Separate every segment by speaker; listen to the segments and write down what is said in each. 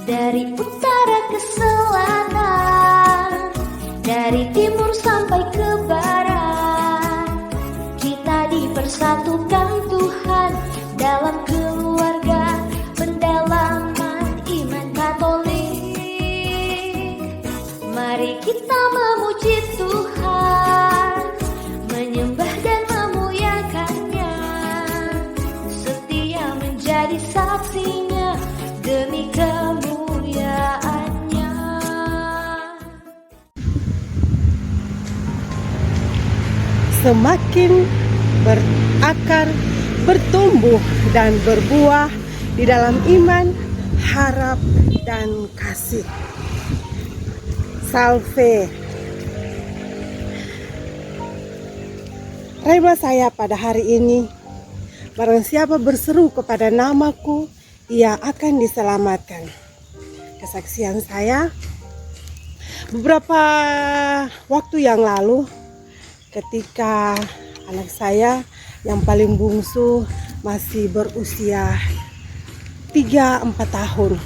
Speaker 1: Dari utara ke selatan, dari timur sampai ke barat, kita dipersatukan Tuhan dalam keluarga pendalaman iman Katolik. Mari kita memuji Tuhan, menyembah dan memuliakannya, setia menjadi saksinya demi kemuliaannya.
Speaker 2: Semakin berakar, bertumbuh dan berbuah di dalam iman, harap dan kasih. Salve. Rema saya pada hari ini, barang siapa berseru kepada namaku, ia akan diselamatkan. Kesaksian saya, beberapa waktu yang lalu, ketika anak saya yang paling bungsu masih berusia 3-4 tahun,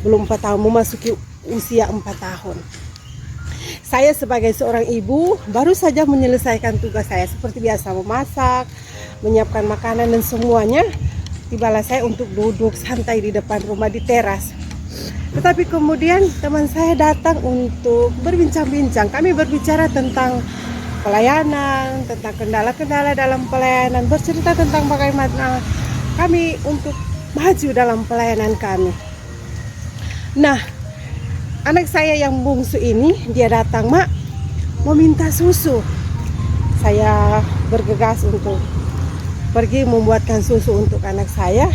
Speaker 2: belum 4 tahun, memasuki usia 4 tahun. Saya sebagai seorang ibu baru saja menyelesaikan tugas saya seperti biasa, memasak, menyiapkan makanan dan semuanya. Tibalah saya untuk duduk santai di depan rumah di teras. Tetapi kemudian teman saya datang untuk berbincang-bincang. Kami berbicara tentang pelayanan, tentang kendala-kendala dalam pelayanan, bercerita tentang bagaimana kami untuk maju dalam pelayanan kami. Nah, anak saya yang bungsu ini, dia datang, "Mak, mau minta susu." Saya bergegas untuk pergi membuatkan susu untuk anak saya.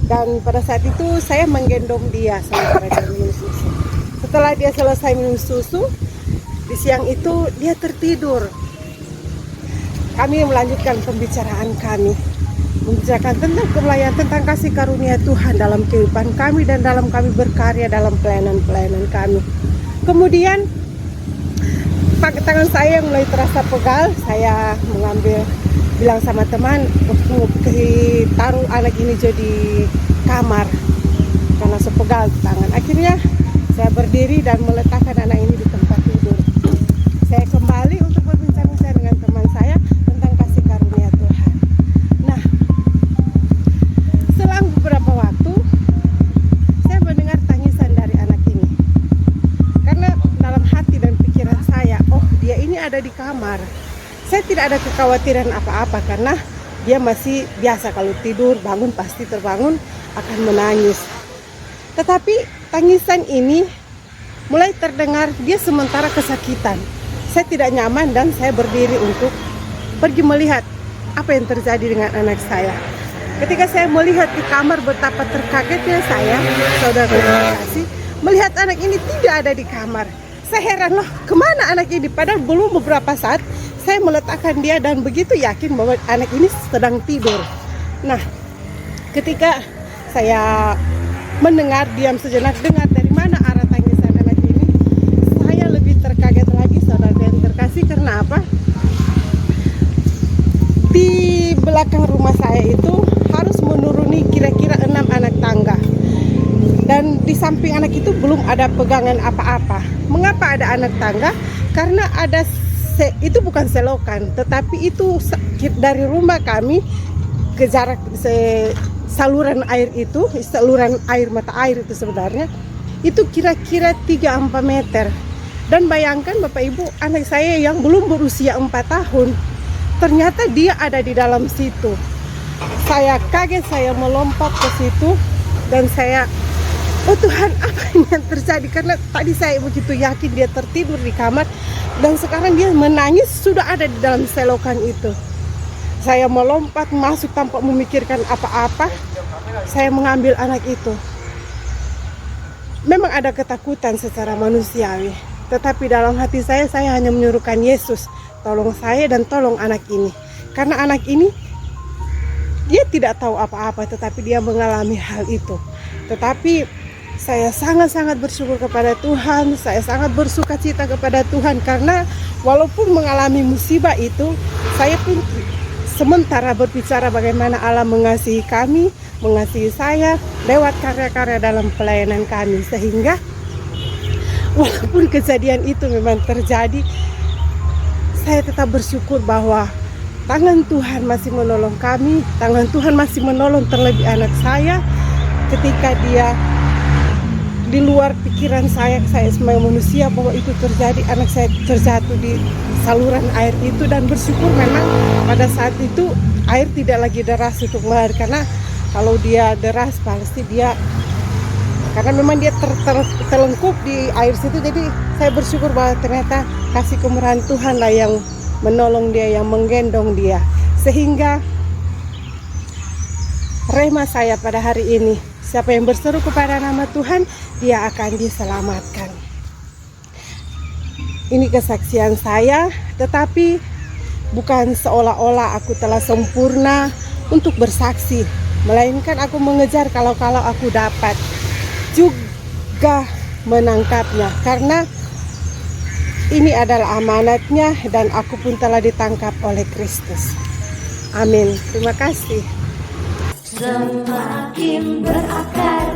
Speaker 2: Dan pada saat itu saya menggendong dia sampai dia minum susu. Setelah dia selesai minum susu, di siang itu dia tertidur. Kami melanjutkan pembicaraan kami, membicarakan tentang pelayanan, tentang kasih karunia Tuhan dalam kehidupan kami dan dalam kami berkarya dalam pelayanan-pelayanan kami. Kemudian tangan saya mulai terasa pegal. Saya bilang sama teman, taruh anak ini jadi kamar karena sepegal tangan. Akhirnya saya berdiri dan meletakkan anak ini di tempat tidur. Saya kembali untuk berbincang-bincang dengan teman saya tentang kasih karunia Tuhan. Nah, selang beberapa waktu saya mendengar tangisan dari anak ini. Karena dalam hati dan pikiran saya, oh, dia ini ada di kamar. Saya tidak ada kekhawatiran apa-apa karena dia masih biasa kalau tidur, bangun pasti terbangun akan menangis. Tetapi tangisan ini mulai terdengar, dia sementara kesakitan. Saya tidak nyaman dan saya berdiri untuk pergi melihat apa yang terjadi dengan anak saya. Ketika saya melihat di kamar, betapa terkagetnya saya, saudara kasih, melihat anak ini tidak ada di kamar. Saya heran, loh, kemana anak ini? Padahal belum beberapa saat saya meletakkan dia dan begitu yakin bahwa anak ini sedang tidur. Nah, ketika saya mendengar, diam sejenak, dengar dari mana arah tangisan anak ini, saya lebih terkaget lagi, saudara yang terkasih. Karena apa? Di belakang rumah saya itu harus menuruni kira-kira 6 anak tangga. Dan di samping anak itu belum ada pegangan apa-apa. Mengapa ada anak tangga? Karena itu bukan selokan, tetapi itu dari rumah kami ke jarak saluran air itu, saluran air mata air itu sebenarnya itu kira-kira 3-4 meter. Dan bayangkan Bapak Ibu, anak saya yang belum berusia 4 tahun, ternyata dia ada di dalam situ. Saya kaget, saya melompat ke situ dan saya, oh Tuhan, apa yang terjadi? Karena tadi saya begitu yakin dia tertidur di kamar dan sekarang dia menangis sudah ada di dalam selokan itu. Saya melompat masuk tanpa memikirkan apa-apa. Saya mengambil anak itu. Memang ada ketakutan secara manusiawi, tetapi dalam hati saya hanya menyuruhkan Yesus, tolong saya dan tolong anak ini. Karena anak ini dia tidak tahu apa-apa, tetapi dia mengalami hal itu. Tetapi saya sangat-sangat bersyukur kepada Tuhan, saya sangat bersuka cita kepada Tuhan karena walaupun mengalami musibah itu, sementara berbicara bagaimana Allah mengasihi kami, mengasihi saya lewat karya-karya dalam pelayanan kami. Sehingga walaupun kejadian itu memang terjadi, saya tetap bersyukur bahwa tangan Tuhan masih menolong kami, tangan Tuhan masih menolong terlebih anak saya ketika dia di luar pikiran saya sebagai manusia bahwa itu terjadi, anak saya terjatuh di saluran air itu. Dan bersyukur memang pada saat itu air tidak lagi deras untuk mengalir, karena kalau dia deras pasti dia, karena memang dia terlengkup di air situ. Jadi saya bersyukur bahwa ternyata kasih kemurahan Tuhan lah yang menolong dia, yang menggendong dia, sehingga rema saya pada hari ini, siapa yang berseru kepada nama Tuhan, dia akan diselamatkan. Ini kesaksian saya, tetapi bukan seolah-olah aku telah sempurna untuk bersaksi, melainkan aku mengejar kalau-kalau aku dapat juga menangkapnya, karena ini adalah amanatnya dan aku pun telah ditangkap oleh Kristus. Amin. Terima kasih.
Speaker 1: Semakin berakar